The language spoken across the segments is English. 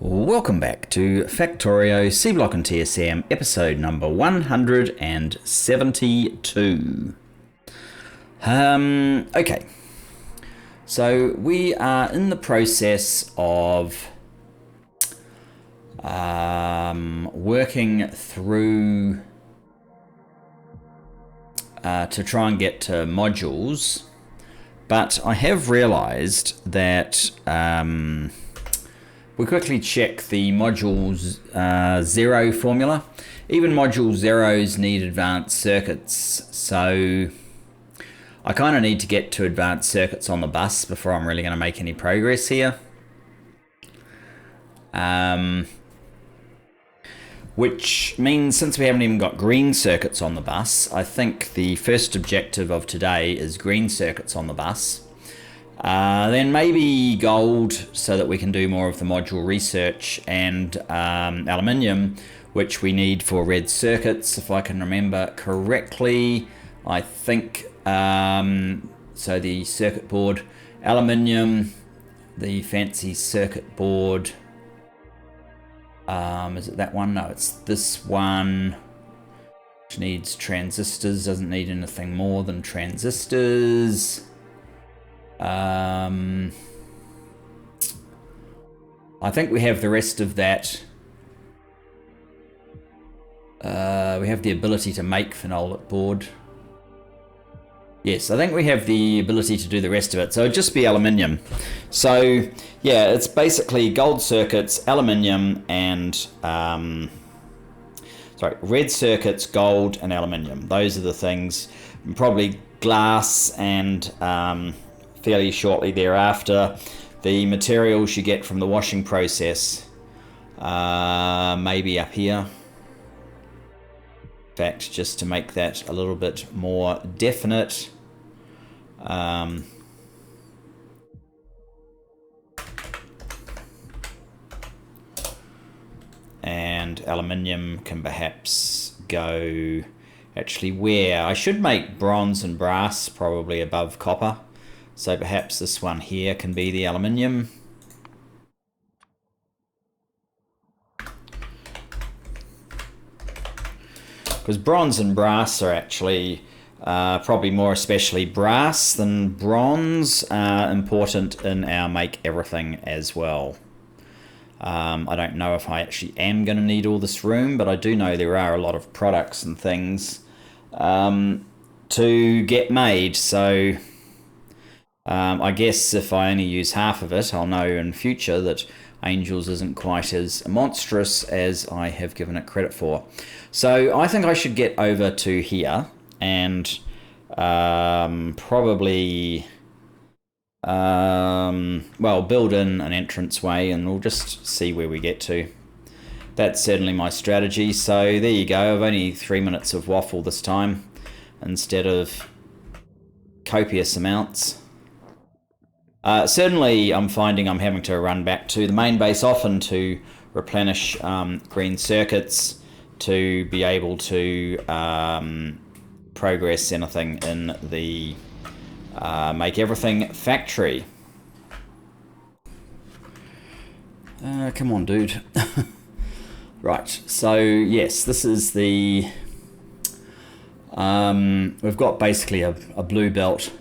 Welcome back to Factorio, Seablock and TSM, episode number 172. Okay, so we are in the process of working through to try and get to modules, but I have realized that we quickly check the modules 0 formula. Even module 0s need advanced circuits, so I kind of need to get to advanced circuits on the bus before I'm really going to make any progress here. Which means since we haven't even got green circuits on the bus, I think the first objective of today is green circuits on the bus. Then maybe gold so that we can do more of the module research, and aluminium, which we need for red circuits, if I can remember correctly. I think so. The circuit board, aluminium, the fancy circuit board. Is it that one? No, it's this one, which needs transistors, doesn't need anything more than transistors. I think we have the rest of that. We have the ability to make phenolic board. Yes, I think we have the ability to do the rest of it. So it'd just be aluminium. So yeah, it's basically gold circuits, aluminium, and red circuits, gold, and aluminium. Those are the things. And probably glass, and fairly shortly thereafter, the materials you get from the washing process, maybe up here. In fact, just to make that a little bit more definite, and aluminium can perhaps go actually where I should make bronze and brass probably above copper. So perhaps this one here can be the aluminium. Because bronze and brass are actually, probably more especially brass than bronze, important in our make everything as well. I don't know if I actually am going to need all this room, but I do know there are a lot of products and things to get made, so I guess if I only use half of it, I'll know in future that Angels isn't quite as monstrous as I have given it credit for. So I think I should get over to here and probably build in an entranceway, and we'll just see where we get to. That's certainly my strategy. So there you go. I've only 3 minutes of waffle this time instead of copious amounts. Certainly I'm finding I'm having to run back to the main base often to replenish green circuits to be able to progress anything in the Make Everything factory. Come on, dude. Right, so yes, this is the... we've got basically a blue belt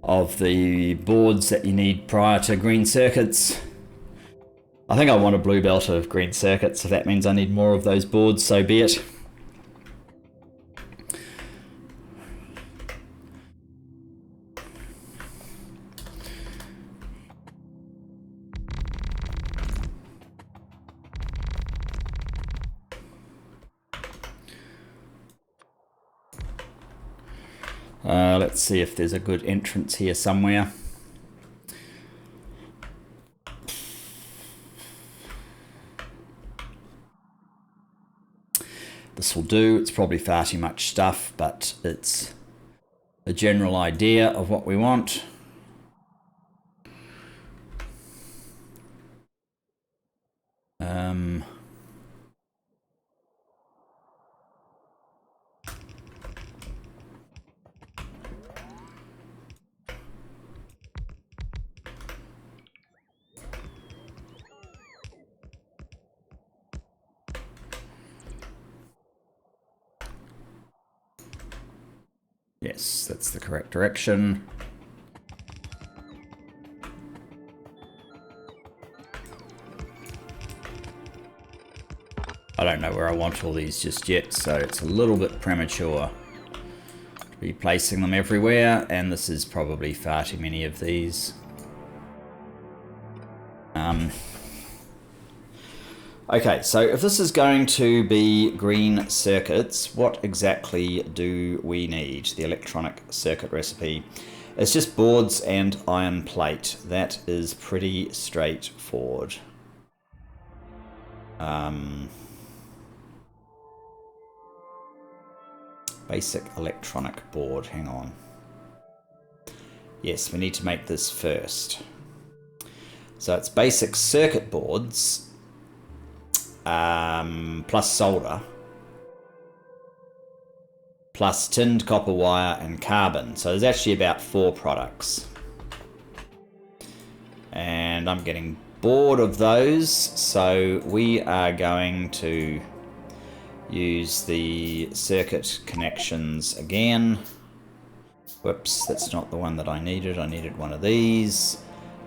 of the boards that you need prior to green circuits. I think I want a blue belt of green circuits. If that means I need more of those boards, so be it. Let's see if there's a good entrance here somewhere. This will do. It's probably far too much stuff, but it's a general idea of what we want. Yes, that's the correct direction. I don't know where I want all these just yet, so it's a little bit premature to be placing them everywhere, and this is probably far too many of these. Okay, so if this is going to be green circuits, what exactly do we need? The electronic circuit recipe. It's just boards and iron plate. That is pretty straightforward. Basic electronic board, hang on. Yes, we need to make this first. So it's basic circuit boards, plus solder, plus tinned copper wire and carbon. So there's actually about 4 products. And I'm getting bored of those, so we are going to use the circuit connections again. Whoops, that's not the one that I needed. I needed one of these.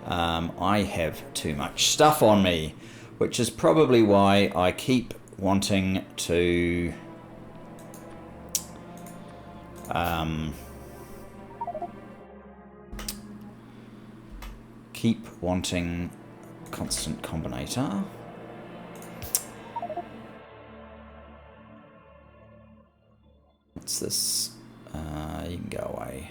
I have too much stuff on me, which is probably why I keep wanting to constant combinator. What's this? You can go away.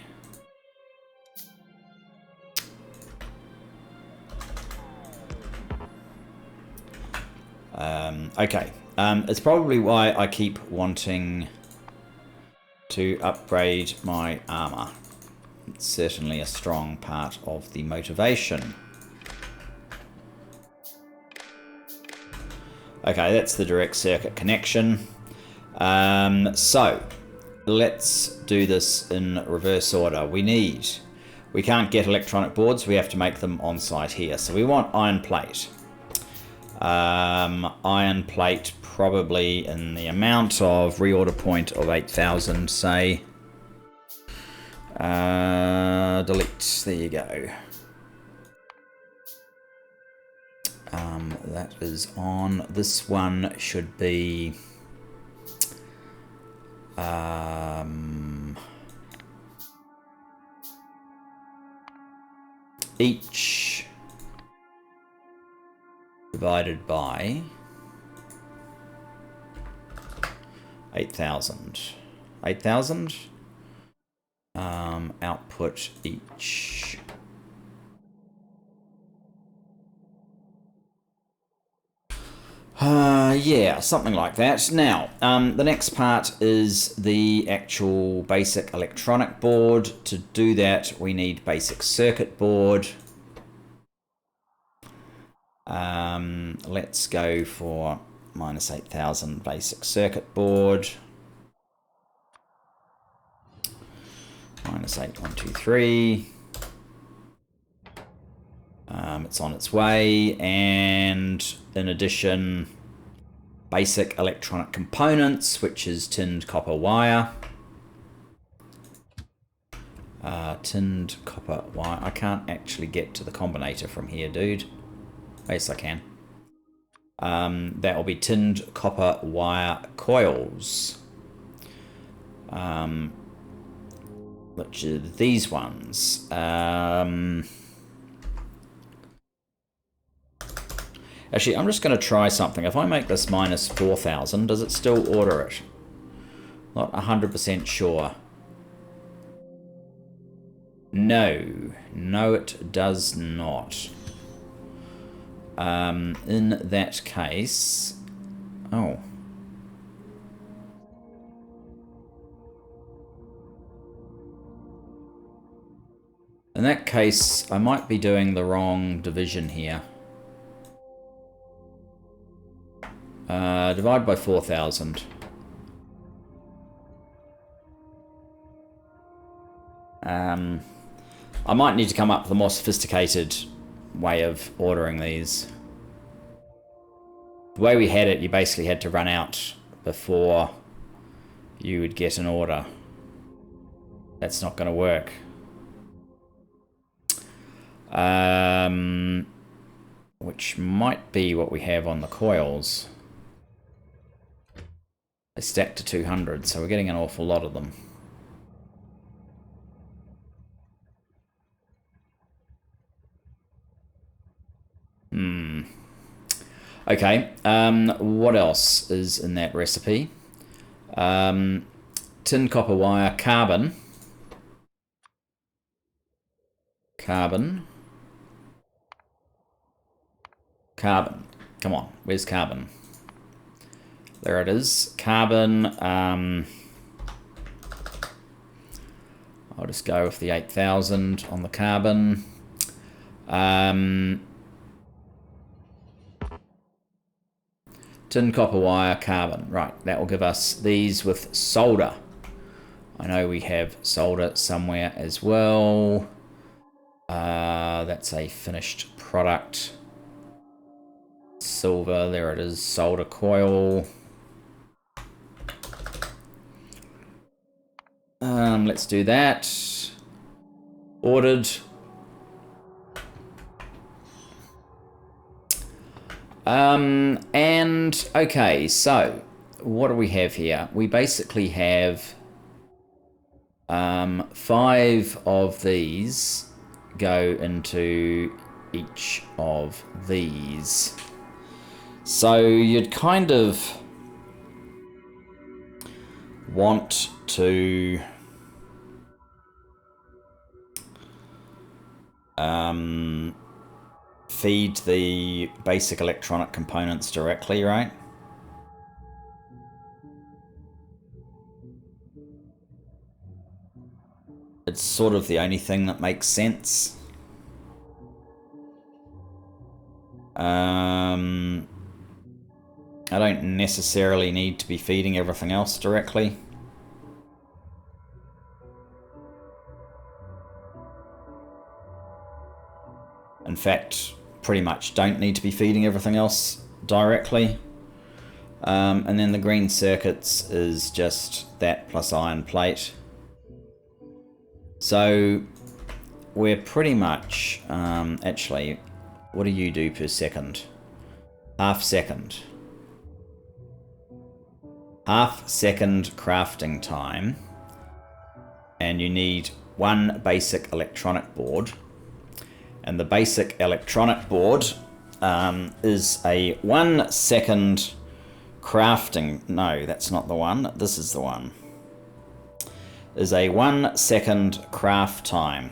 Okay, it's probably why I keep wanting to upgrade my armor. It's certainly a strong part of the motivation. Okay, that's the direct circuit connection. So, let's do this in reverse order. We can't get electronic boards, we have to make them on site here. So we want iron plate. Iron plate probably in the amount of reorder point of 8,000, say. Delete, there you go. That is on. This one should be each divided by 8,000. 8,000. Output each. Yeah, something like that. Now, the next part is the actual basic electronic board. To do that, we need basic circuit board. Let's go for minus 8,000 basic circuit board. Minus 8123. It's on its way, and in addition, basic electronic components, which is tinned copper wire. Tinned copper wire. I can't actually get to the combinator from here, dude. Yes, I can. That will be tinned copper wire coils. Which are these ones. Actually, I'm just going to try something. If I make this minus 4,000, does it still order it? Not 100% sure. No. No, it does not. In that case... Oh. In that case, I might be doing the wrong division here. Divide by 4,000. I might need to come up with a more sophisticated way of ordering these. The way we had it, you basically had to run out before you would get an order. That's not going to work. Which might be what we have on the coils. They stack to 200, so we're getting an awful lot of them. Okay, what else is in that recipe? Tin, copper wire, carbon. Carbon. Carbon. Come on, where's carbon? There it is. Carbon. I'll just go with the 8,000 on the carbon. Tin, copper wire, carbon. Right, that will give us these with solder. I know we have solder somewhere as well. That's a finished product. Silver, there it is, solder coil. Let's do that. Ordered. And okay, so what do we have here? We basically have 5 of these go into each of these. So you'd kind of want to feed the basic electronic components directly, right? It's sort of the only thing that makes sense. I don't necessarily need to be feeding everything else directly. In fact, pretty much don't need to be feeding everything else directly. And then the green circuits is just that plus iron plate. So we're pretty much, actually, what do you do per second? Half second. Half second crafting time. And you need 1 basic electronic board. And the basic electronic board is a 1 second crafting. No, that's not the one. This is the one. Is a 1 second craft time.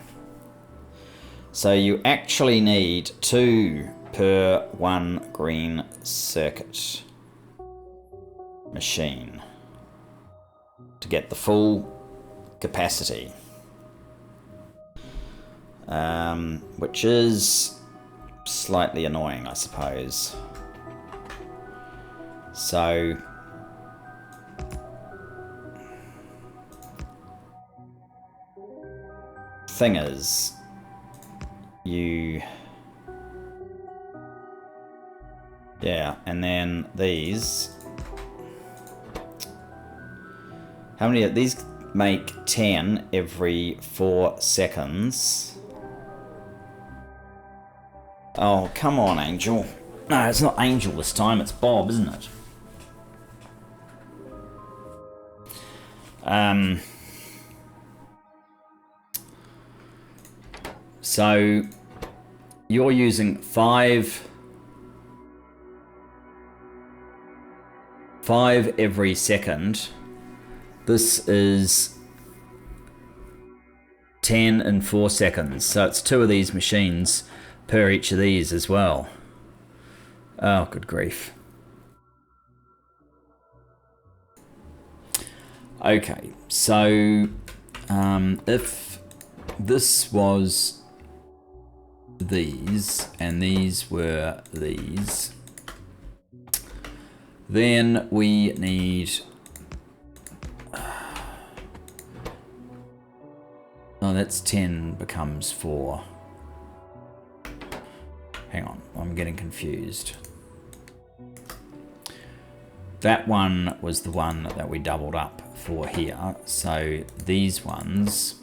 So you actually need 2 per 1 green circuit machine to get the full capacity. Which is slightly annoying, I suppose. So thing is, and then these, how many of these make 10 every 4 seconds? Oh, come on, Angel. No, it's not Angel this time, it's Bob, isn't it? So you're using 5 every second. This is 10 in 4 seconds. So it's 2 of these machines per each of these as well. Oh, good grief. Okay, so if this was these and these were these, then we need oh, that's 10 becomes 4. Hang on, I'm getting confused. that one was the one that we doubled up for here. So these ones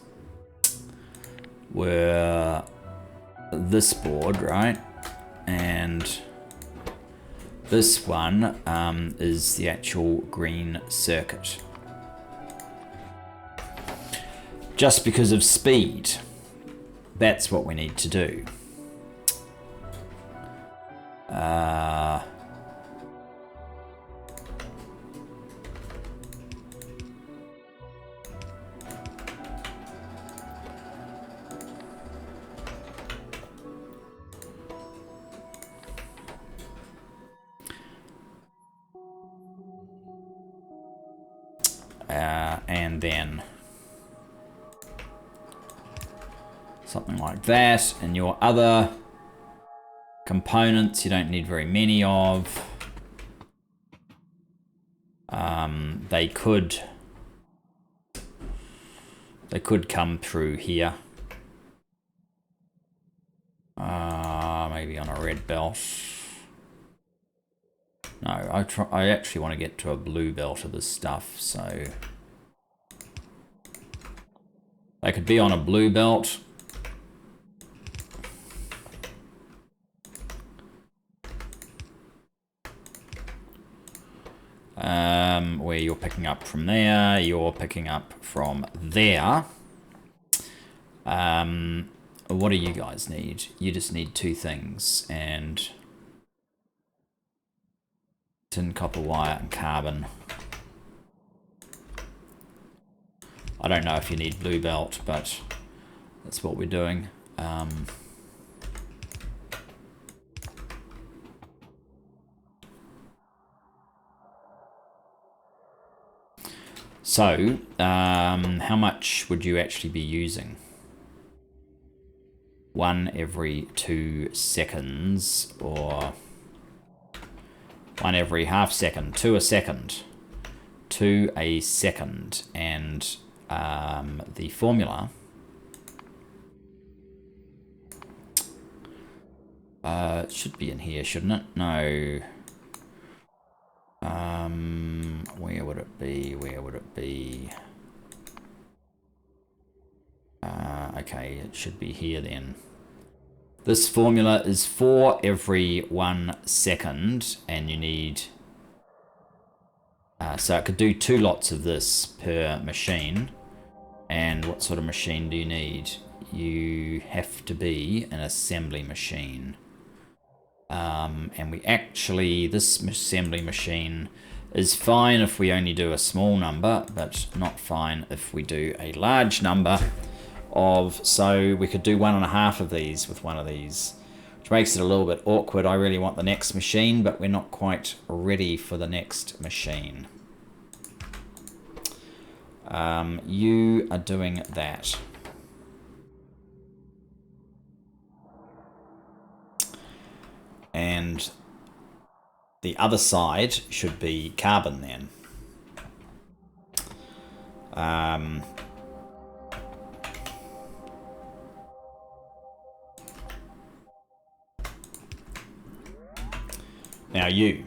were this board, right? And this one is the actual green circuit. Just because of speed, that's what we need to do. And then something like that. And your other components, you don't need very many of. They could come through here. Maybe on a red belt. No, I actually want to get to a blue belt of this stuff, so they could be on a blue belt. Where you're picking up from there, you're picking up from there. What do you guys need? You just need two things, and tin, copper wire, and carbon. I don't know if you need blue belt, but that's what we're doing. So, how much would you actually be using? 1 every 2 seconds, or 1 every half second, 2 a second, 2 a second, and the formula it should be in here, shouldn't it? No. Where would it be? Where would it be? Okay, it should be here then. This formula is 4 every 1 second, and you need... so it could do 2 lots of this per machine. And what sort of machine do you need? You have to be an assembly machine. And we actually, this assembly machine is fine if we only do a small number, but not fine if we do a large number of, so we could do 1.5 of these with one of these, which makes it a little bit awkward. I really want the next machine, but we're not quite ready for the next machine. You are doing that. And the other side should be carbon then. Now you're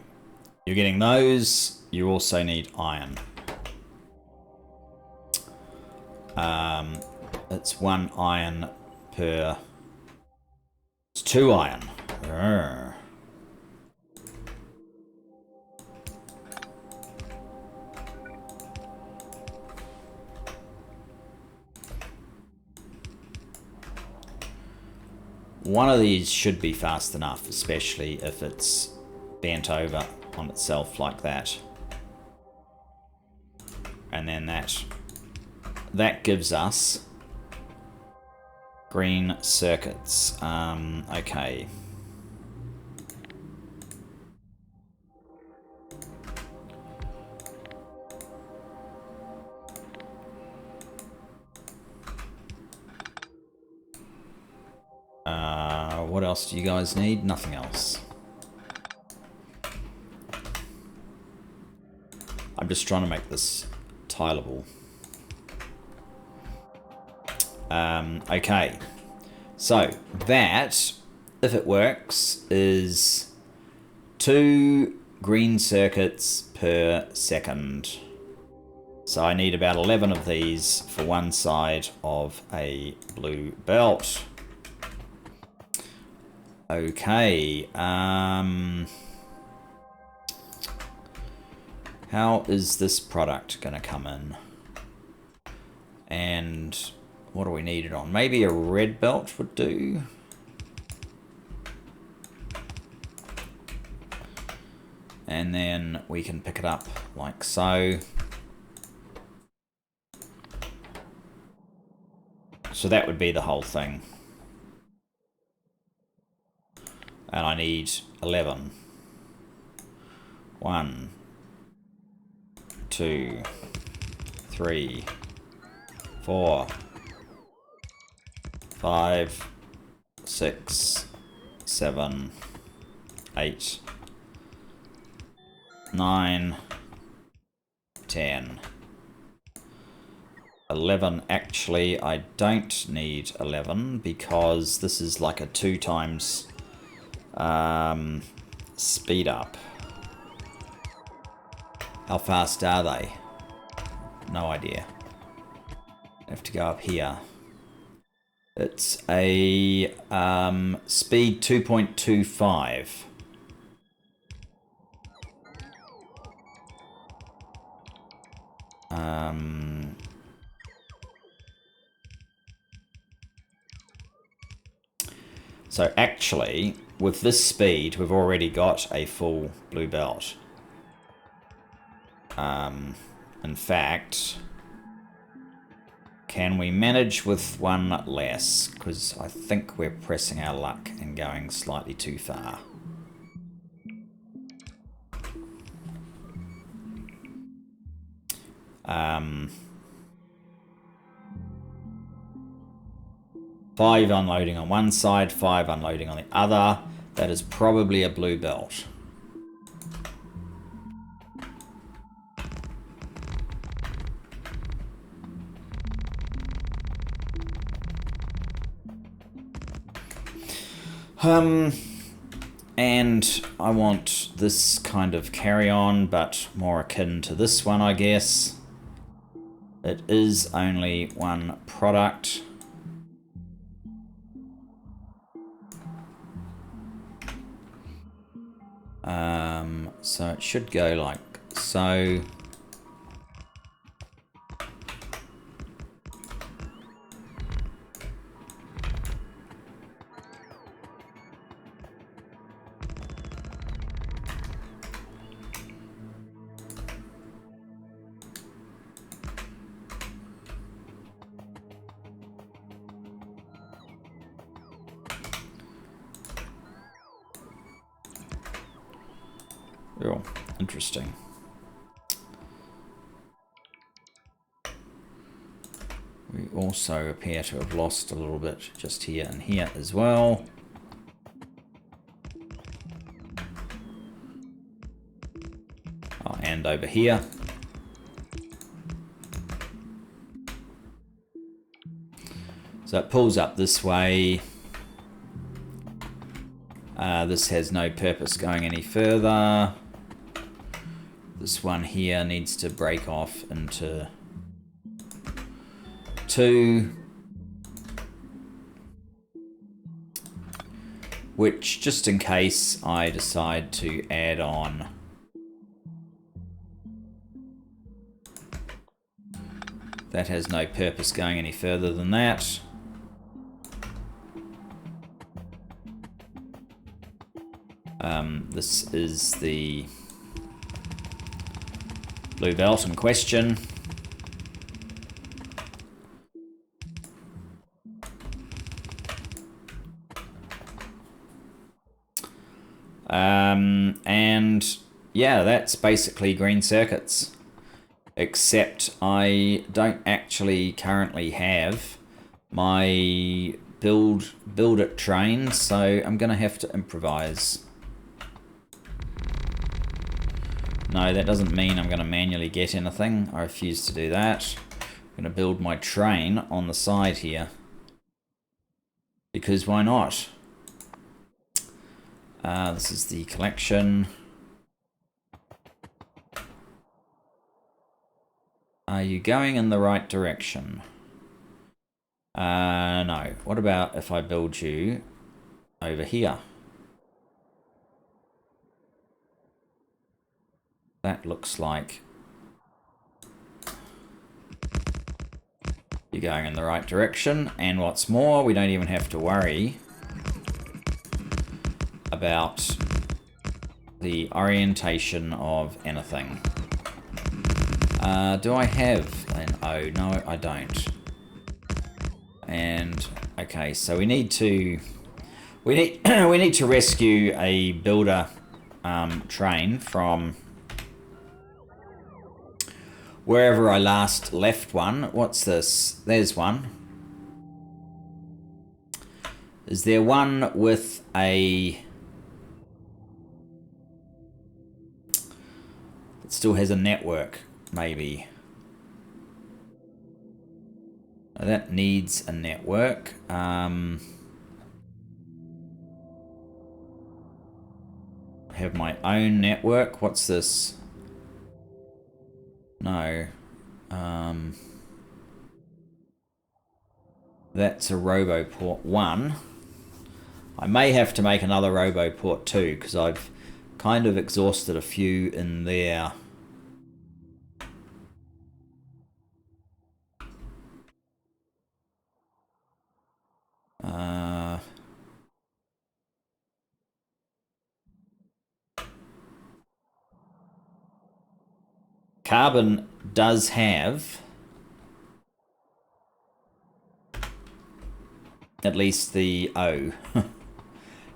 getting those. You also need iron. It's 1 iron per... It's 2 iron. Urgh. One of these should be fast enough, especially if it's bent over on itself like that. And then that gives us green circuits. Okay. What else do you guys need? Nothing else. I'm just trying to make this tileable. Okay. So that, if it works, is 2 green circuits per second. So I need about 11 of these for one side of a blue belt. Okay, how is this product going to come in? And what do we need it on? Maybe a red belt would do. And then we can pick it up like so. So that would be the whole thing. And I need 11. 1, 2, 3, 4, 5, 6, 7, 8, 9, 10, 11. Actually, I don't need 11 because this is like a 2 times speed up. How fast are they? No idea. I have to go up here. It's a speed 2.25. So actually, with this speed, we've already got a full blue belt. In fact, can we manage with one less? Because I think we're pressing our luck and going slightly too far. Five unloading on one side, 5 unloading on the other. That is probably a blue belt. And I want this kind of carry-on, but more akin to this one, I guess. It is only one product. So it should go like so. Oh, interesting. We also appear to have lost a little bit just here and here as well. Oh, and over here. So it pulls up this way. This has no purpose going any further. This one here needs to break off into 2. Which, just in case I decide to add on that has no purpose going any further than that. This is the blue belt in question. And yeah, that's basically green circuits. Except I don't actually currently have my build it trained, so I'm gonna have to improvise. No, that doesn't mean I'm gonna manually get anything. I refuse to do that. I'm gonna build my train on the side here. Because why not? This is the collection. Are you going in the right direction? No. What about if I build you over here? That looks like you're going in the right direction. And what's more, we don't even have to worry about the orientation of anything. Do I have an O? No, I don't. And okay, so we need to we need to rescue a builder train from wherever I last left one. What's this? There's one. Is there one with a that still has a network? Maybe. That needs a network. Have my own network. What's this? No. That's a Roboport 1. I may have to make another Roboport 2 because I've kind of exhausted a few in there. Carbon does have at least the O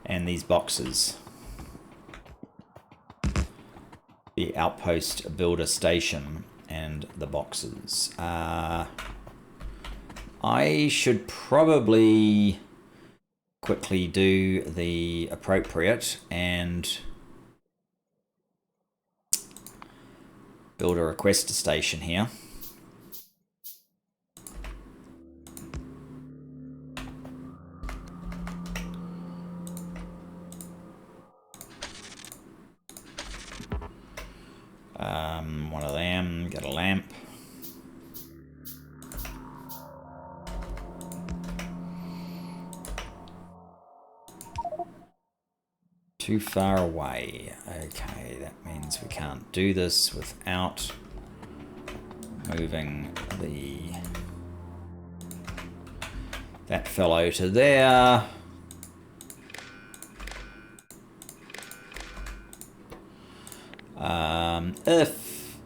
and these boxes. The outpost builder station and the boxes. I should probably quickly do the appropriate and build a requester station here. One of them, get a lamp. Too far away. Okay, that means we can't do this without moving that fellow to there. If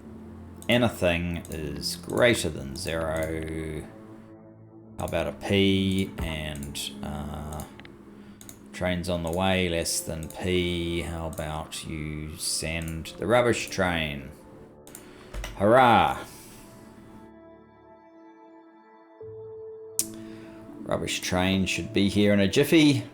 anything is greater than 0, how about a P? And train's on the way, less than P. How about you send the rubbish train? Hurrah! Rubbish train should be here in a jiffy.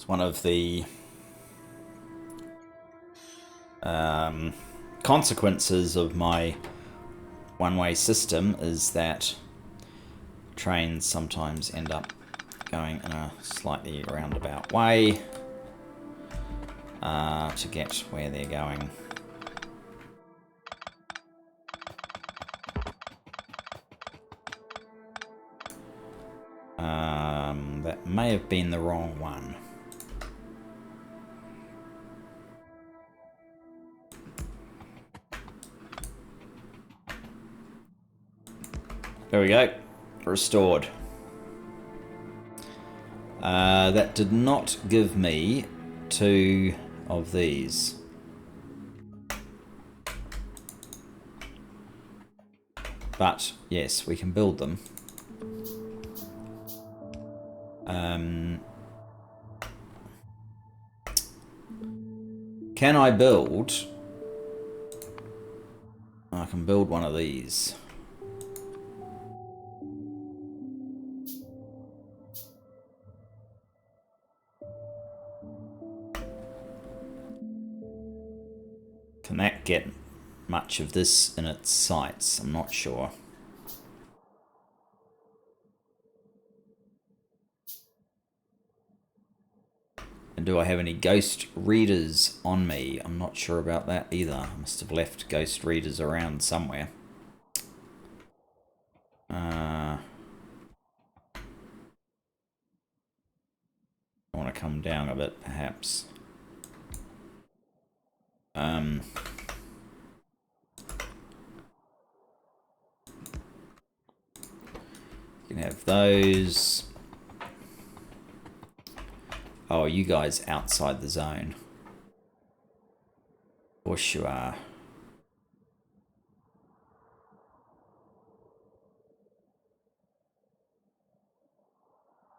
One of the consequences of my one-way system is that trains sometimes end up going in a slightly roundabout way to get where they're going. That may have been the wrong one. There we go. Restored. That did not give me 2 of these. But, yes, we can build them. Can I build? I can build one of these. Can that get much of this in its sights? I'm not sure. And do I have any ghost readers on me? I'm not sure about that either. I must have left ghost readers around somewhere. I want to come down a bit, perhaps. You can have those. Oh, you guys outside the zone. Of course you are.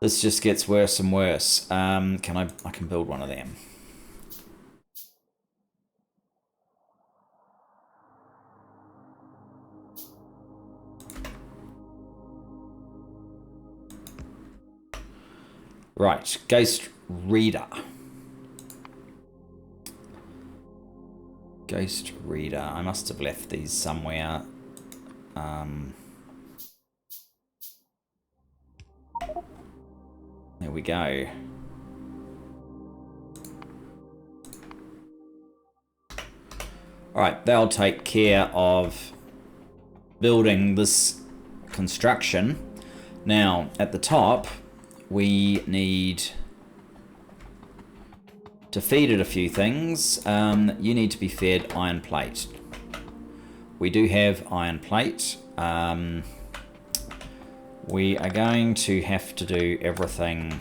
This just gets worse and worse. I can build one of them. Right, Ghost Reader. Ghost Reader. I must have left these somewhere. There we go. Alright, they'll take care of building this construction. Now, at the top, we need to feed it a few things. You need to be fed iron plate. We do have iron plate. We are going to have to do everything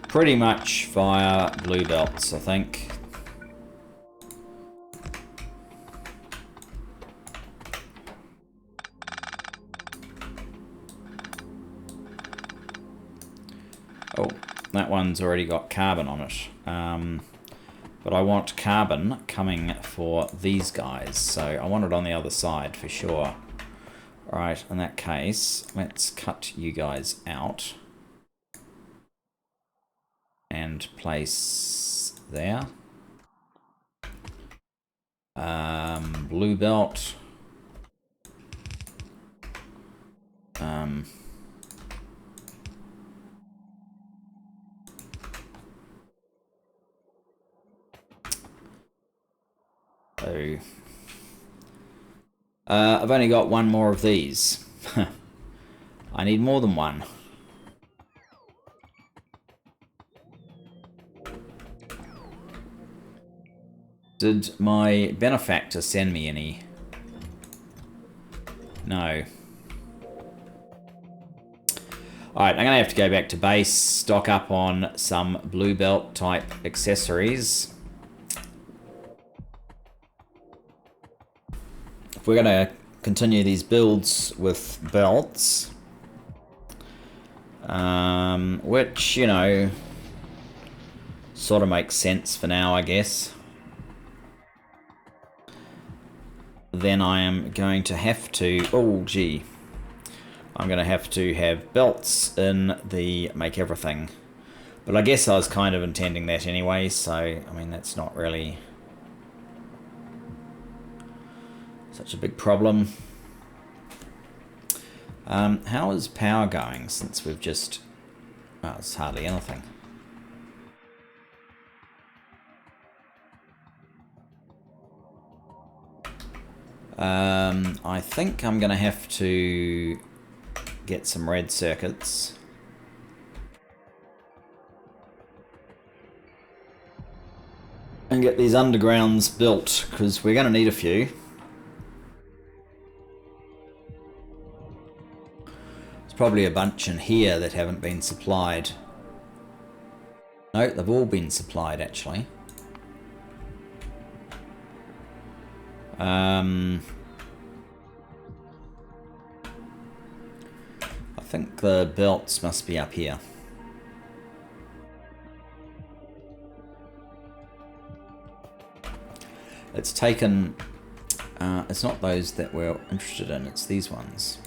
pretty much via blue belts, I think. Oh, that one's already got carbon on it. But I want carbon coming for these guys, so I want it on the other side for sure. Alright, in that case, let's cut you guys out and place there. Blue belt. So, I've only got one more of these. I need more than one. Did my benefactor send me any? No. Alright, I'm going to have to go back to base, stock up on some blue belt type accessories. If we're going to continue these builds with belts, which, you know, sort of makes sense for now, I guess, then I am going to have to, oh gee, I'm going to have belts in the make everything. But I guess I was kind of intending that anyway, so, I mean, that's not really such a big problem. How is power going since we've just... well, it's hardly anything. I think I'm going to have to get some red circuits. And get these undergrounds built, because we're going to need a few. There's probably a bunch in here that haven't been supplied. No, they've all been supplied, actually. I think the belts must be up here. It's taken... it's not those that we're interested in, it's these ones.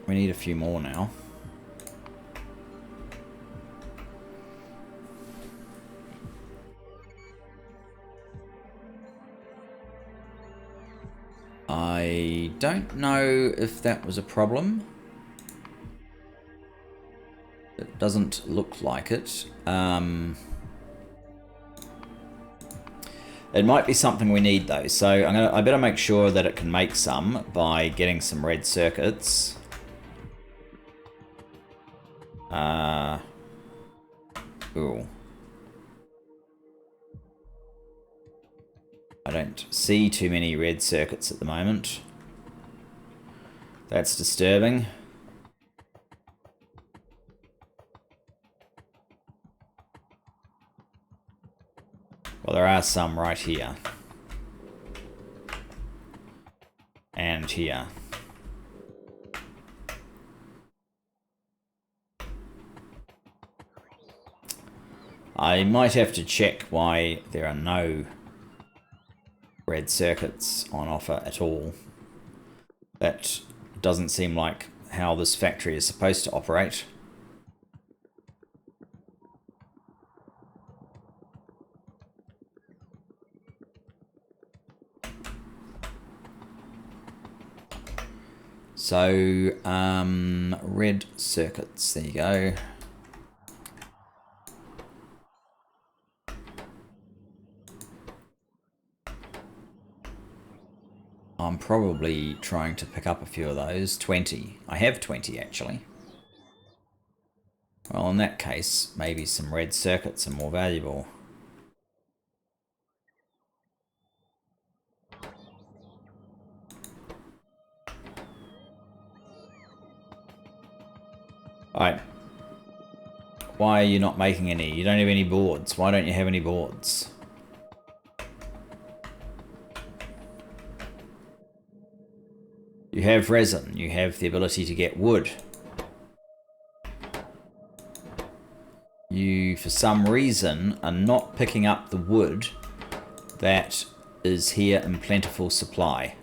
We need a few more now. I don't know if that was a problem. It doesn't look like it. It might be something we need though, so I better make sure that it can make some by getting some red circuits. Ooh. I don't see too many red circuits at the moment. That's disturbing. Well, there are some right here. And here. I might have to check why there are no red circuits on offer at all. That doesn't seem like how this factory is supposed to operate. So, red circuits, there you go. I'm probably trying to pick up a few of those. 20. I have 20 actually. Well, in that case, maybe some red circuits are more valuable. Alright. Why are you not making any? You don't have any boards. Why don't you have any boards? You have resin. You have the ability to get wood. You, for some reason, are not picking up the wood that is here in plentiful supply.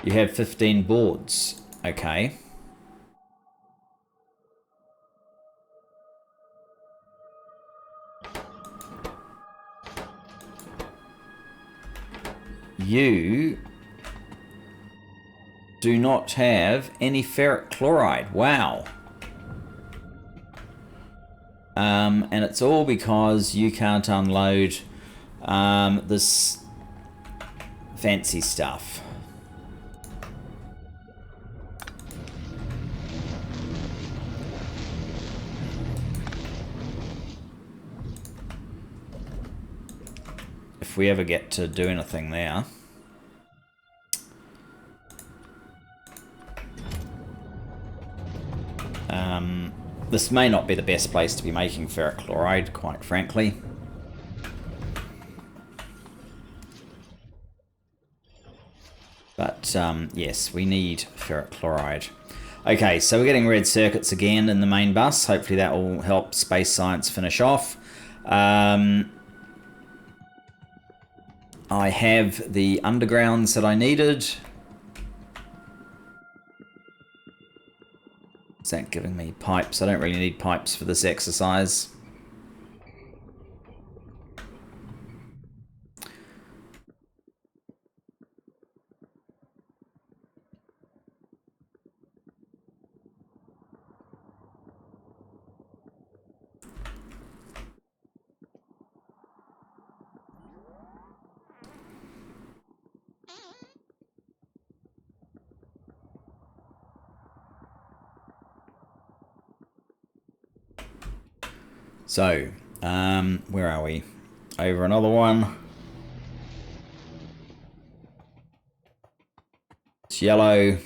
You have 15 boards. Okay. You do not have any ferric chloride. Wow. And it's all because you can't unload this fancy stuff. If we ever get to do anything there. This may not be the best place to be making ferric chloride, quite frankly. But yes, we need ferric chloride. Okay, so we're getting red circuits again in the main bus. Hopefully that will help space science finish off. I have the undergrounds that I needed. Is that giving me pipes? I don't really need pipes for this exercise. So, where are we? Over another one. It's yellow.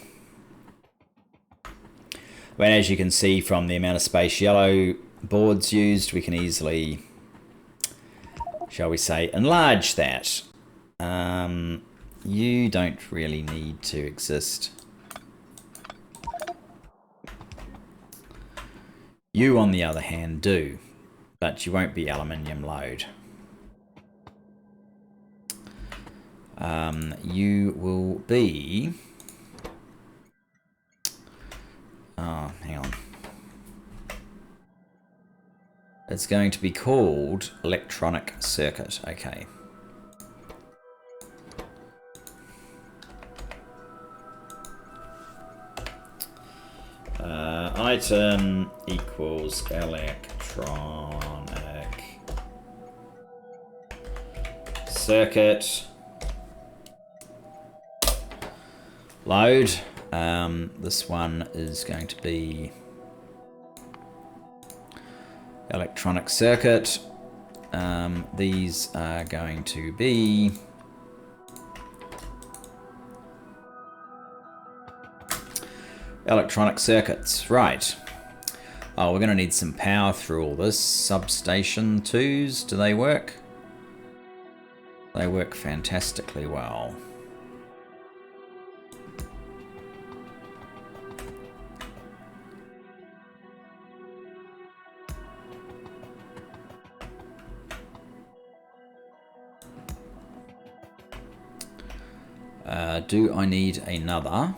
Well, as you can see from the amount of space yellow boards used, we can easily, shall we say, enlarge that. You don't really need to exist. You, on the other hand, do. but you won't be aluminium load. You will be... Oh, hang on. It's going to be called electronic circuit. Okay. Item equals electronic circuit load. This one is going to be electronic circuit. These are going to be electronic circuits, right. Oh, we're going to need some power through all this. Substation 2s, do they work? They work fantastically well. Do I need another?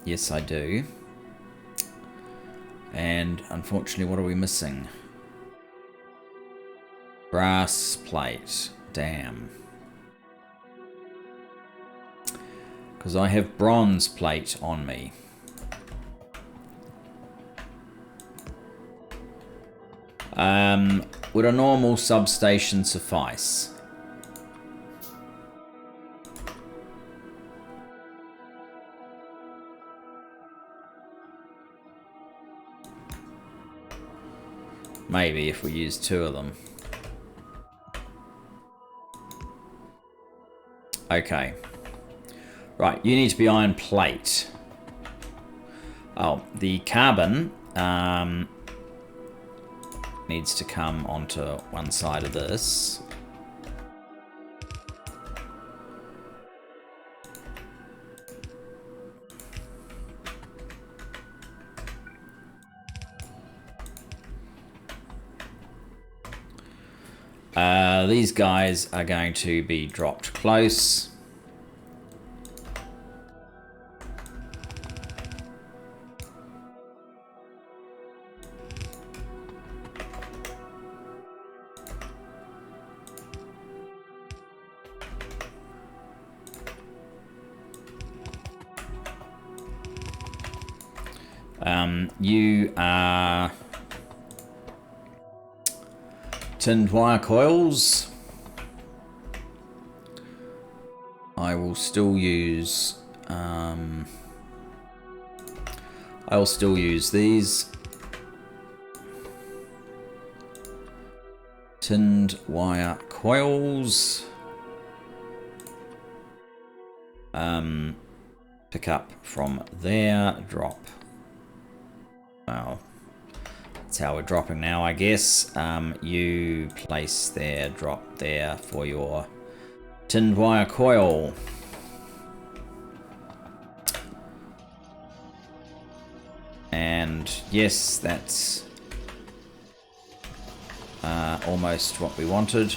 Yes, I do. And unfortunately, what are we missing? Brass plate. Damn. Because I have bronze plate on me. Would a normal substation suffice? Maybe if we use 2 of them. Okay. Right, you need to be iron plate. Oh, the carbon needs to come onto one side of this. These guys are going to be dropped close. You are tinned wire coils. I will still use these tinned wire coils. Pick up from there, drop. Well, that's how we're dropping now, I guess. You place there, drop there for your tinned wire coil. And yes, that's almost what we wanted.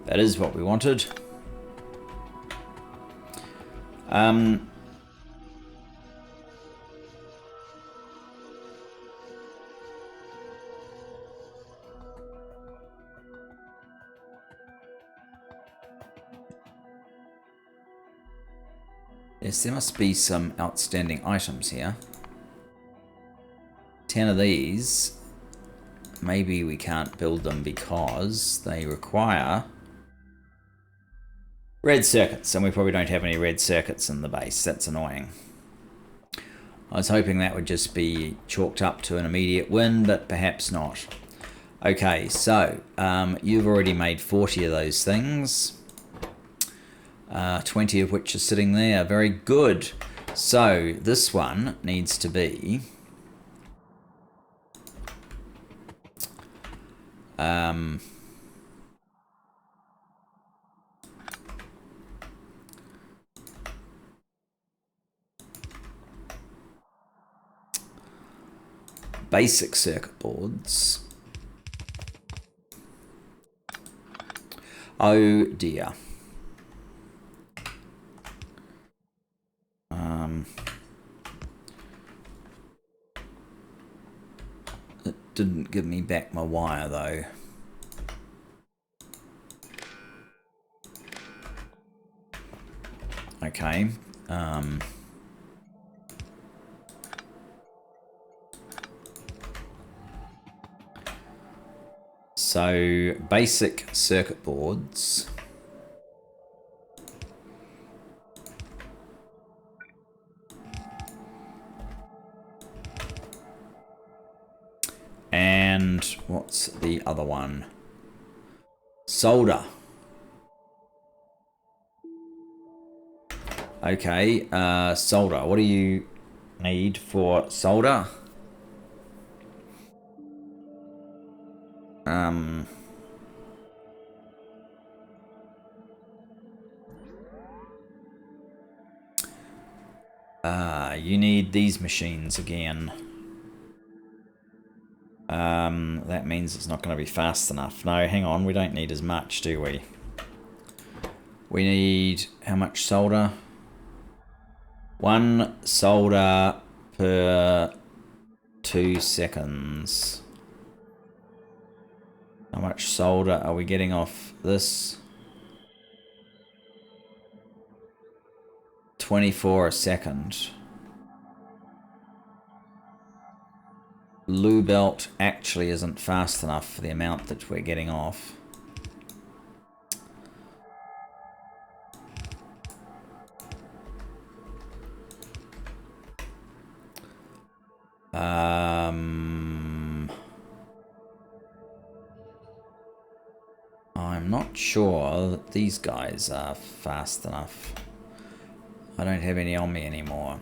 That is what we wanted. Yes, there must be some outstanding items here. 10 of these. Maybe we can't build them because they require red circuits, and we probably don't have any red circuits in the base. That's annoying. I was hoping that would just be chalked up to an immediate win, but perhaps not. Okay, so you've already made 40 of those things. 20 of which are sitting there. Very good. So this one needs to be basic circuit boards. Oh dear. It didn't give me back my wire though. Okay. So basic circuit boards. And what's the other one? Solder. Okay, solder. What do you need for solder? You need these machines again. That means it's not going to be fast enough. No, hang on, we don't need as much, do we? We need how much solder? 1 solder per 2 seconds. How much solder are we getting off this? 24 a second. Lube belt actually isn't fast enough for the amount that we're getting off. I'm not sure that these guys are fast enough. I don't have any on me anymore.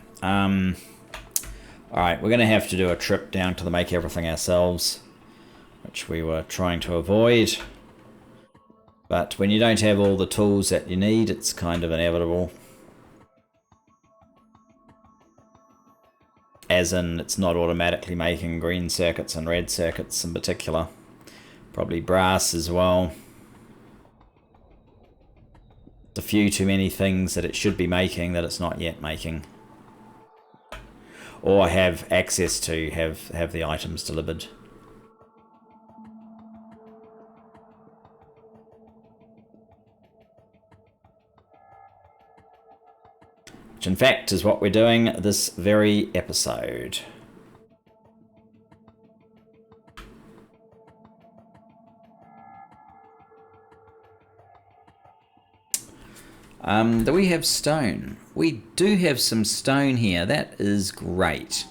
Alright, we're going to have to do a trip down to the make everything ourselves, which we were trying to avoid. But when you don't have all the tools that you need, it's kind of inevitable. As in, it's not automatically making green circuits and red circuits in particular. Probably brass as well. There's a few too many things that it should be making that it's not yet making. Or have access to have the items delivered. Which in fact is what we're doing this very episode. Do we have stone? We do have some stone here. That is great.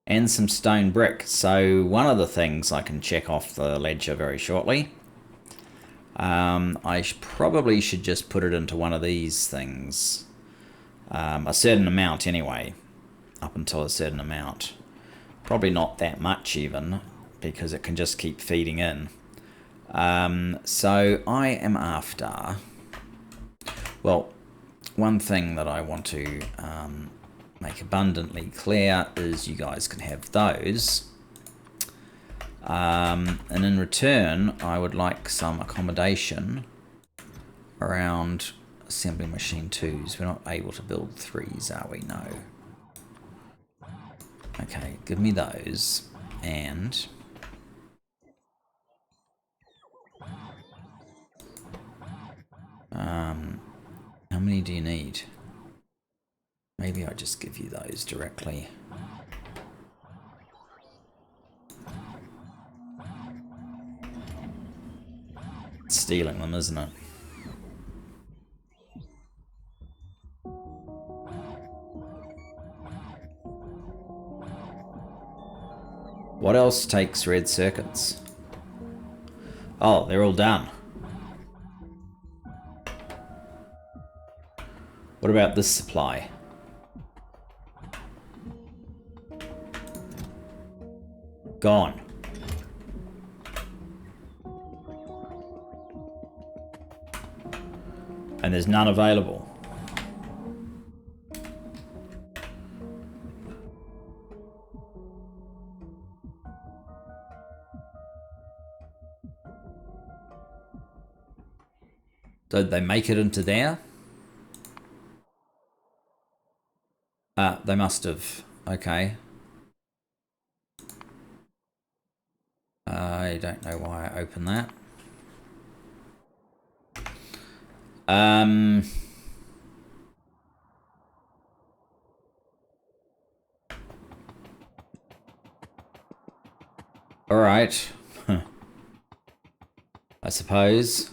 And some stone brick. So one of the things I can check off the ledger very shortly. I probably should just put it into one of these things. A certain amount anyway. Up until a certain amount. Probably not that much even, because it can just keep feeding in. So I am after... Well, one thing that I want to make abundantly clear is you guys can have those. And in return, I would like some accommodation around assembly machine 2s. We're not able to build 3s, are we? No. Okay, give me those. And... how many do you need? Maybe I just give you those directly. It's stealing them, isn't it? What else takes red circuits? Oh, they're all done. What about this supply? Gone. And there's none available. So did they make it into there? They must have. Okay. I don't know why I opened that. All right. I suppose.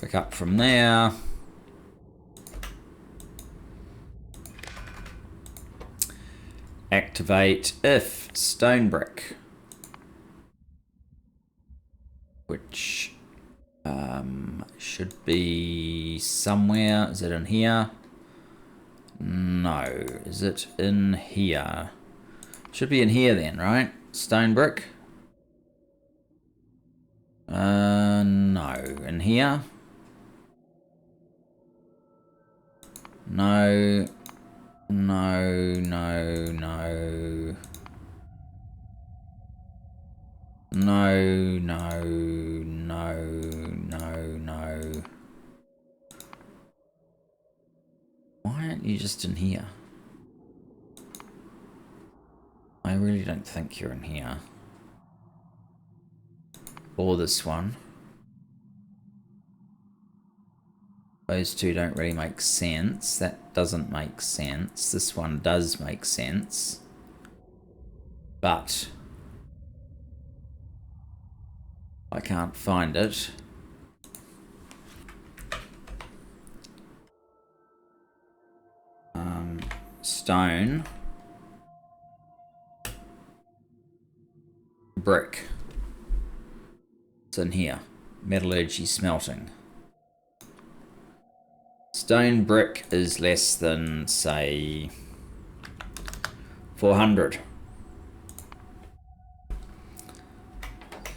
Pick up from there. Activate if stone brick, which should be somewhere. Is it in here? No. Is it in here? Should be in here then, right? Stone brick. No. In here? No. No, no, no. No, no, no, no, no. Why aren't you just in here? I really don't think you're in here. Or this one. Those two don't really make sense. That doesn't make sense. This one does make sense. But I can't find it. Stone. Brick. It's in here. Metallurgy smelting. Stone brick is less than, say, 400.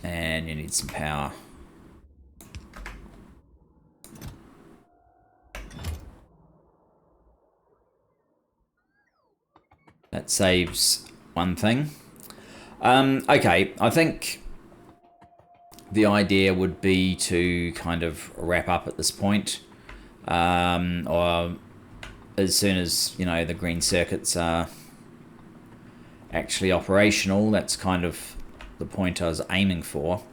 And you need some power. That saves one thing. Okay, I think the idea would be to kind of wrap up at this point. Or as soon as, you know, the green circuits are actually operational. That's kind of the point I was aiming for.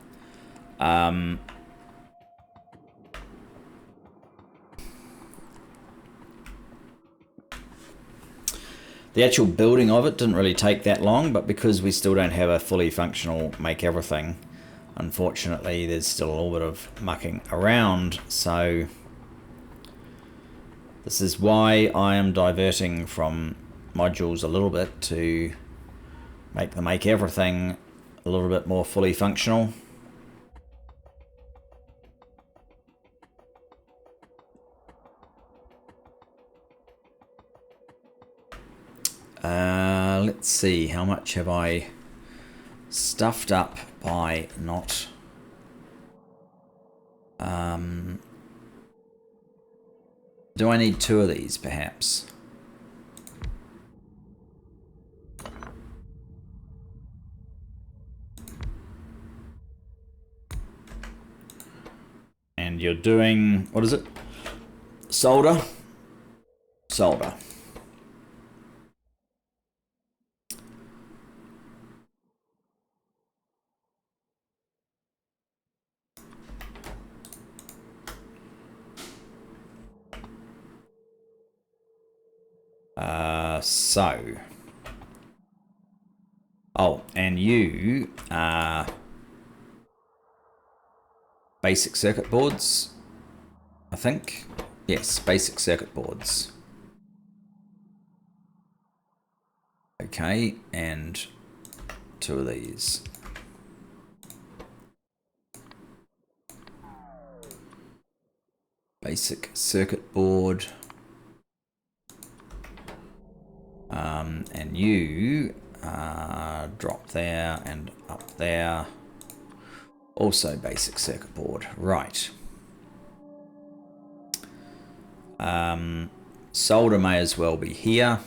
The actual building of it didn't really take that long, but because we still don't have a fully functional make everything, unfortunately there's still a little bit of mucking around. So this is why I am diverting from modules a little bit to make the make everything a little bit more fully functional. Let's see, how much have I stuffed up by not... do I need 2 of these, perhaps? And you're doing, what is it? Solder? Solder. So. Oh, and you are basic circuit boards, I think. Yes, basic circuit boards. Okay, and 2 of these. Basic circuit board. And you drop there and up there. Also basic circuit board. Right. Solder may as well be here.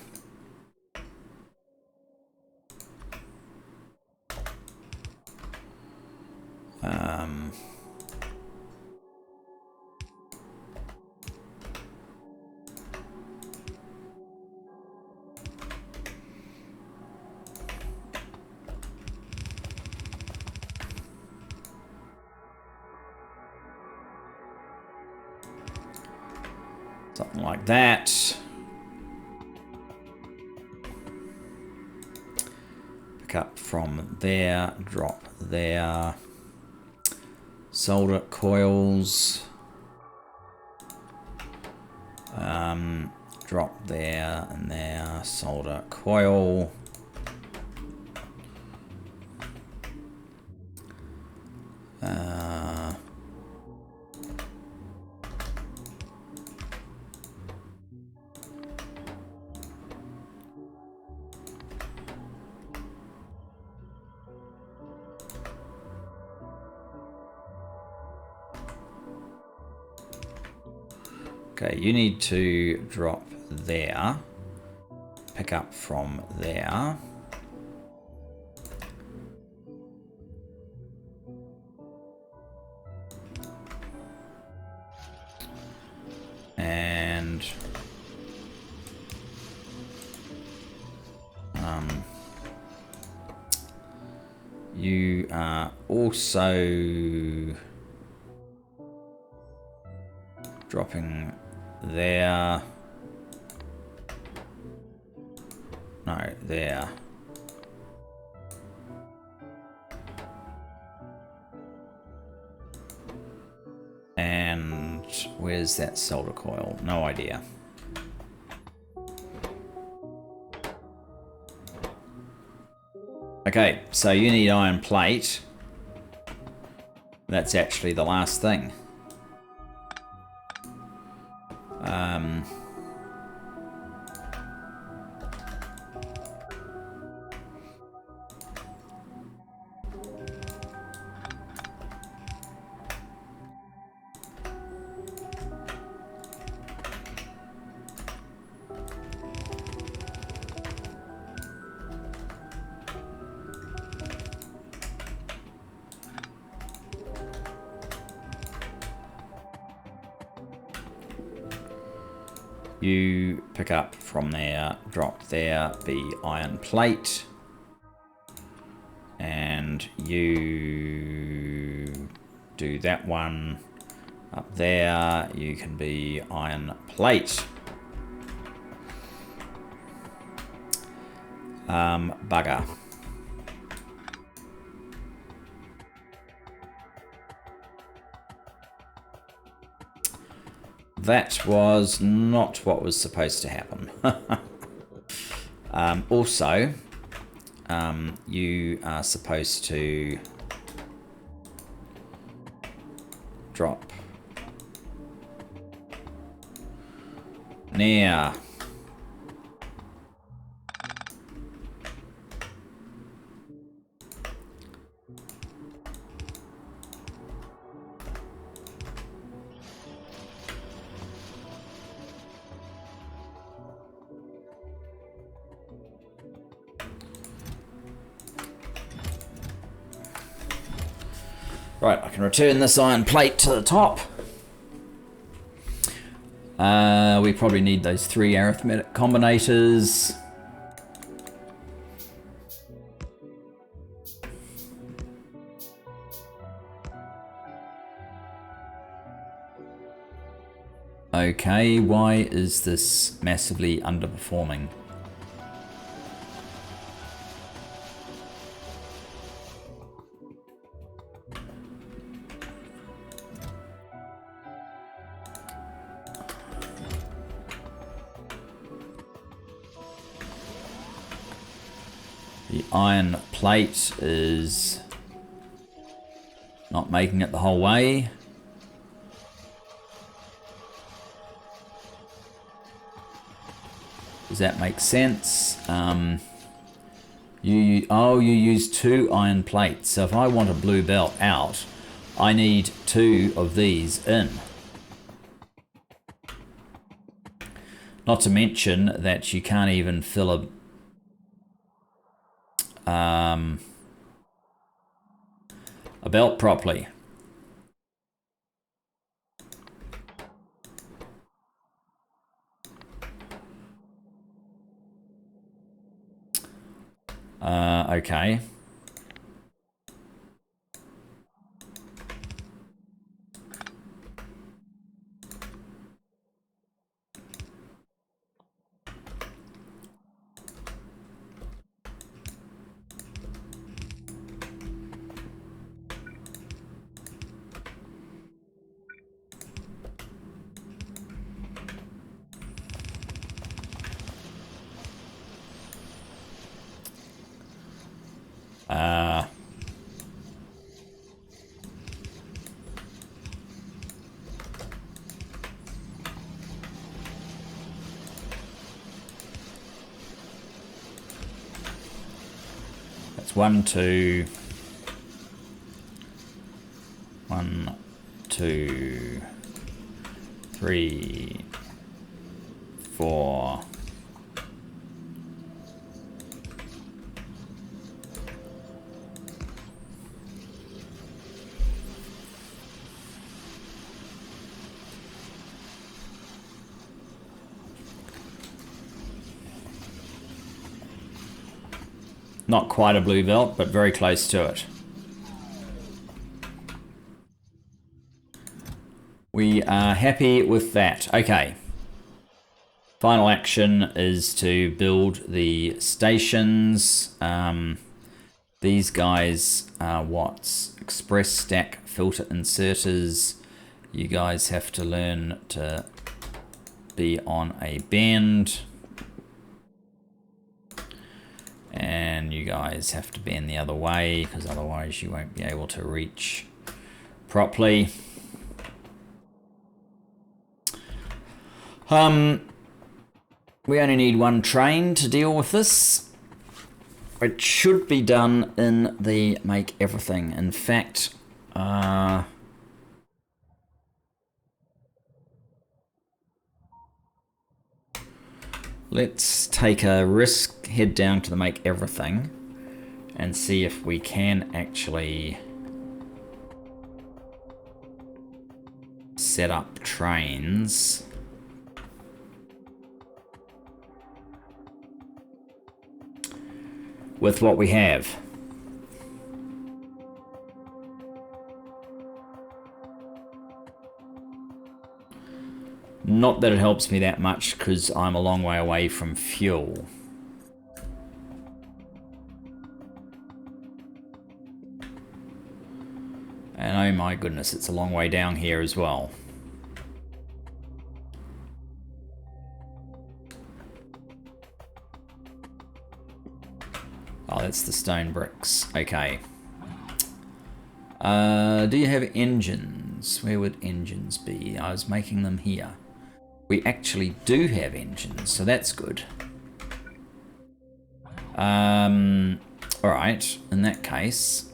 Something like that. Pick up from there, drop there. Solder coils. Drop there and there. Solder coil. Okay, you need to drop there, pick up from there. And you are also dropping there. No, there. And where's that solder coil? No idea. Okay, so you need iron plate. That's actually the last thing. You pick up from there, drop there, the iron plate, and you do that one up there. You can be iron plate. Bugger. That was not what was supposed to happen. Also, you are supposed to drop now. Right, I can return this iron plate to the top. We probably need those 3 arithmetic combinators. Okay, why is this massively underperforming? The iron plate is not making it the whole way. Does that make sense? You use 2 iron plates. So if I want a blue belt out, I need 2 of these in. Not to mention that you can't even fill a belt properly. Okay. That's 1, 2. 1, 2, 3, 4. Not quite a blue belt, but very close to it. We are happy with that. Okay. Final action is to build the stations. These guys are what's express stack filter inserters. You guys have to learn to be on a bend. And you guys have to bend the other way, because otherwise you won't be able to reach properly. We only need 1 train to deal with this. It should be done in the make everything. In fact, let's take a risk, head down to the make everything, and see if we can actually set up trains. With what we have. Not that it helps me that much, because I'm a long way away from fuel. And oh my goodness, it's a long way down here as well. Oh, that's the stone bricks. Okay. Do you have engines? Where would engines be? I was making them here. We actually do have engines, so that's good. Alright, in that case.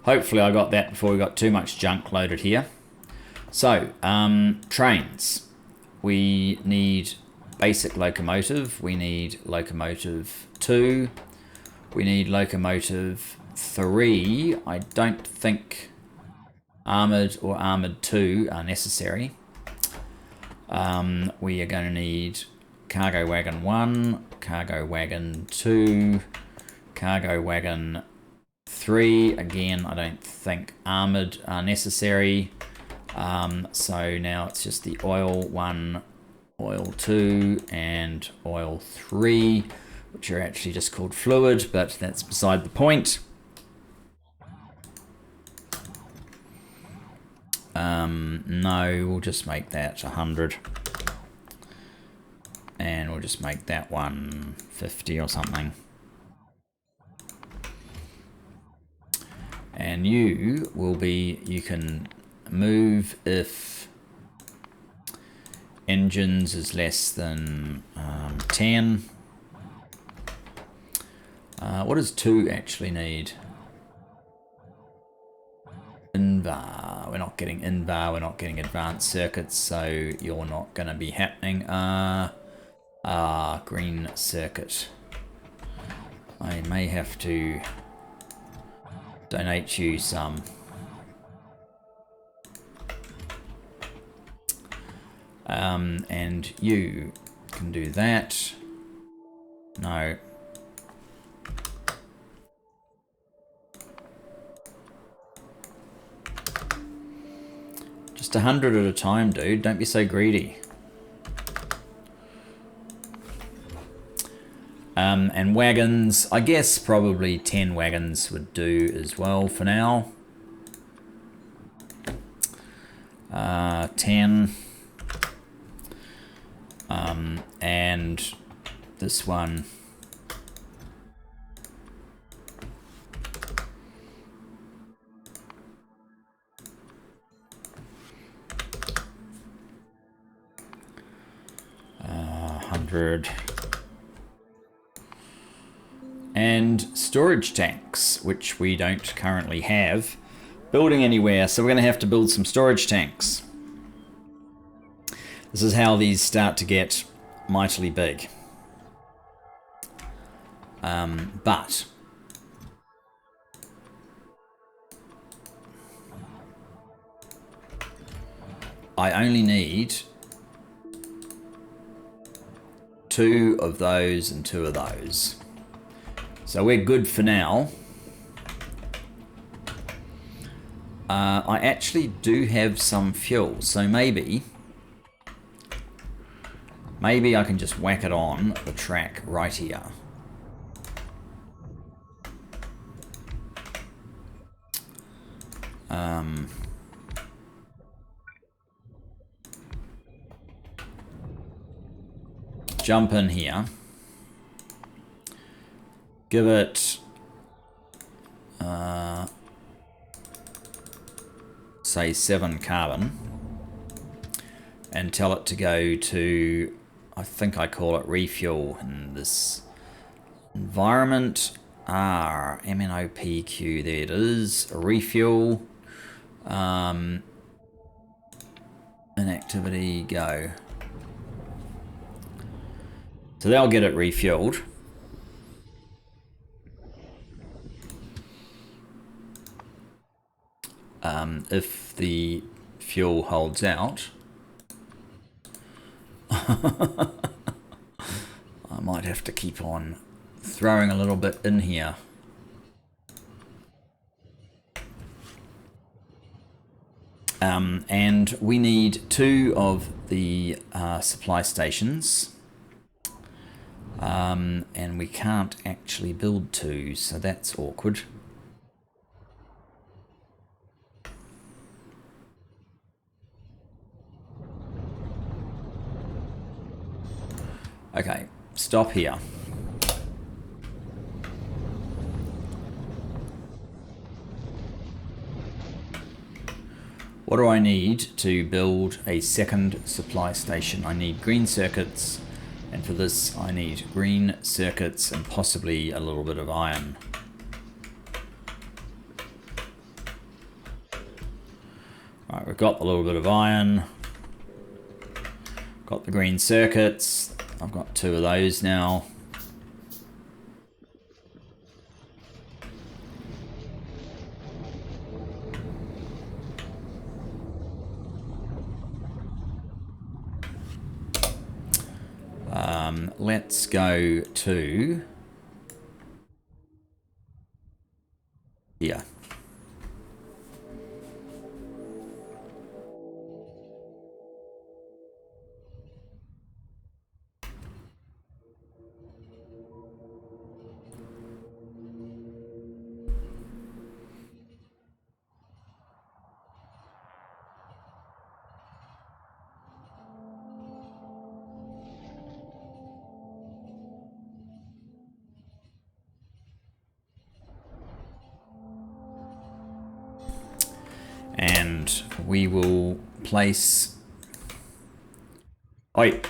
Hopefully I got that before we got too much junk loaded here. So, trains. We need basic locomotive. We need locomotive 2. We need locomotive 3. I don't think armoured or armoured 2 are necessary. We are going to need cargo wagon 1, cargo wagon 2, cargo wagon 3. Again, I don't think armoured are necessary. So now it's just the oil 1, oil 2, and oil 3, which are actually just called fluid, but that's beside the point. No, we'll just make that 100. And we'll just make that 150 or something. And you can move if engines is less than 10. What does 2 actually need? Invar. We're not getting Invar, we're not getting advanced circuits, so you're not going to be happening. Green circuit. I may have to donate you some. And you can do that. No. Just 100 at a time, dude. Don't be so greedy. And wagons, I guess probably 10 wagons would do as well for now. 10. And this one. And storage tanks, which we don't currently have building anywhere, so we're going to have to build some storage tanks. This is how these start to get mightily big. But I only need 2 of those and 2 of those. So we're good for now. I actually do have some fuel, so maybe I can just whack it on the track right here. Jump in here. Give it, say 7 carbon, and tell it to go to, I think I call it refuel in this environment. MNOPQ, there it is, refuel, inactivity, go. So they'll get it refueled. If the fuel holds out, I might have to keep on throwing a little bit in here. And we need 2 of the supply stations. And we can't actually build 2, so that's awkward. Okay, stop here. What do I need to build a second supply station? I need green circuits, and for this I need green circuits and possibly a little bit of iron. Right, we've got a little bit of iron, got the green circuits. I've got 2 of those now. Let's go to here. and we will place. Oi.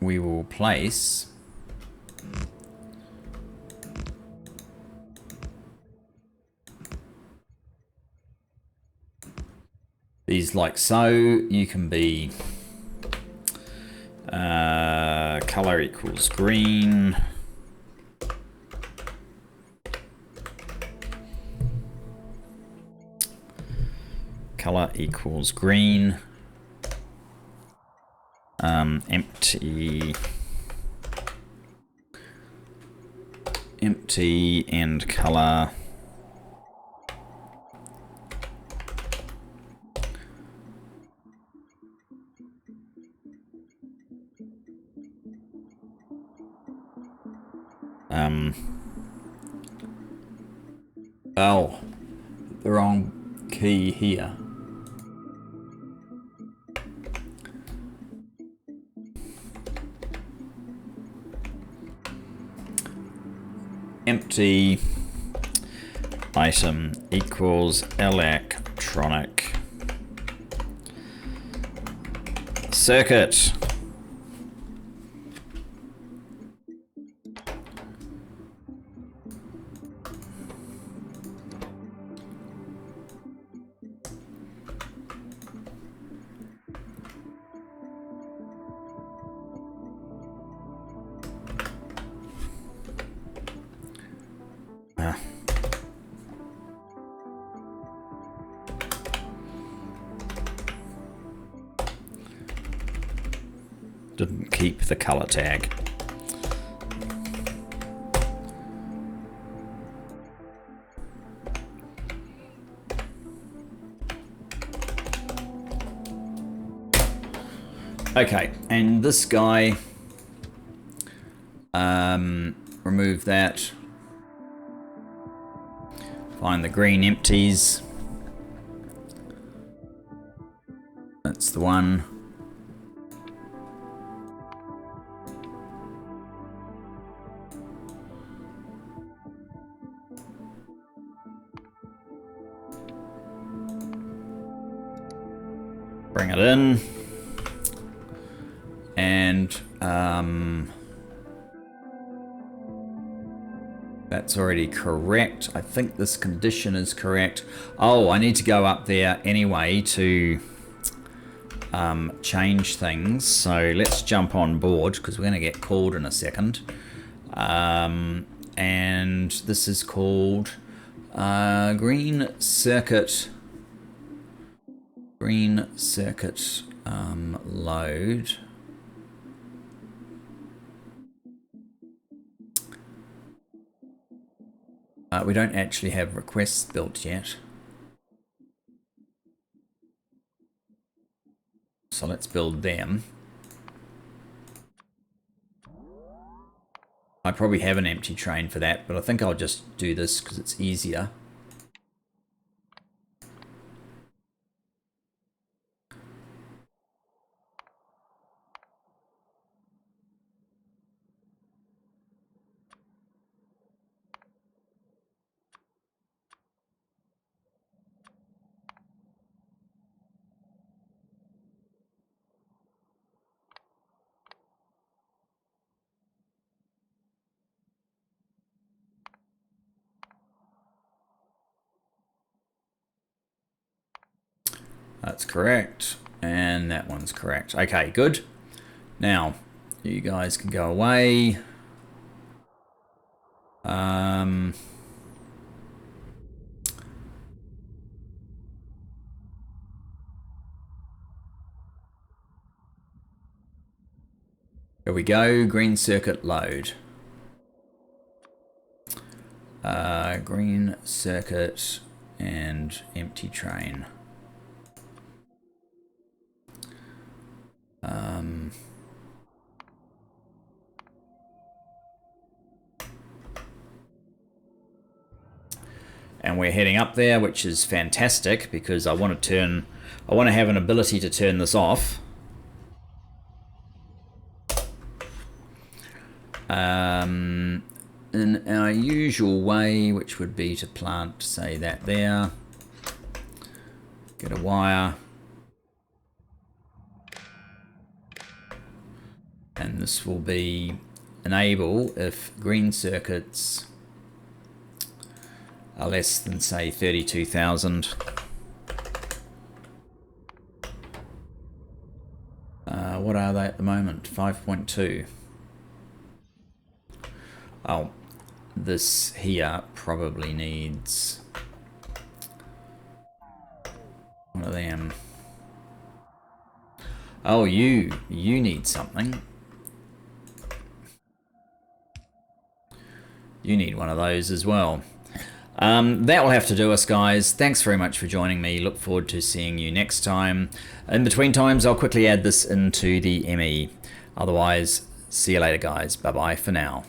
We will place these like so. You can be color equals green. Color equals green. Empty and color oh, the wrong key here. Empty item equals electronic circuit. Didn't keep the color tag. Okay, and this guy, remove that. Find the green empties. That's the one. Bring it in. And that's already correct. I think this condition is correct. Oh, I need to go up there anyway to change things. So let's jump on board because we're going to get called in a second. And this is called green circuit load. We don't actually have requests built yet. So let's build them. I probably have an empty train for that, but I think I'll just do this because it's easier. That's correct. And that one's correct. Okay, good. Now, you guys can go away. Here we go, green circuit load. Green circuit and empty train. And we're heading up there, which is fantastic because I want to have an ability to turn this off. in our usual way, which would be to plant, say, that there. Get a wire. And this will be enable if green circuits are less than, say, 32,000. What are they at the moment? 5.2. Oh, this here probably needs one of them. Oh, you need something. You need one of those as well. That will have to do us, guys. Thanks very much for joining me. Look forward to seeing you next time. In between times, I'll quickly add this into the ME. Otherwise, see you later, guys. Bye-bye for now.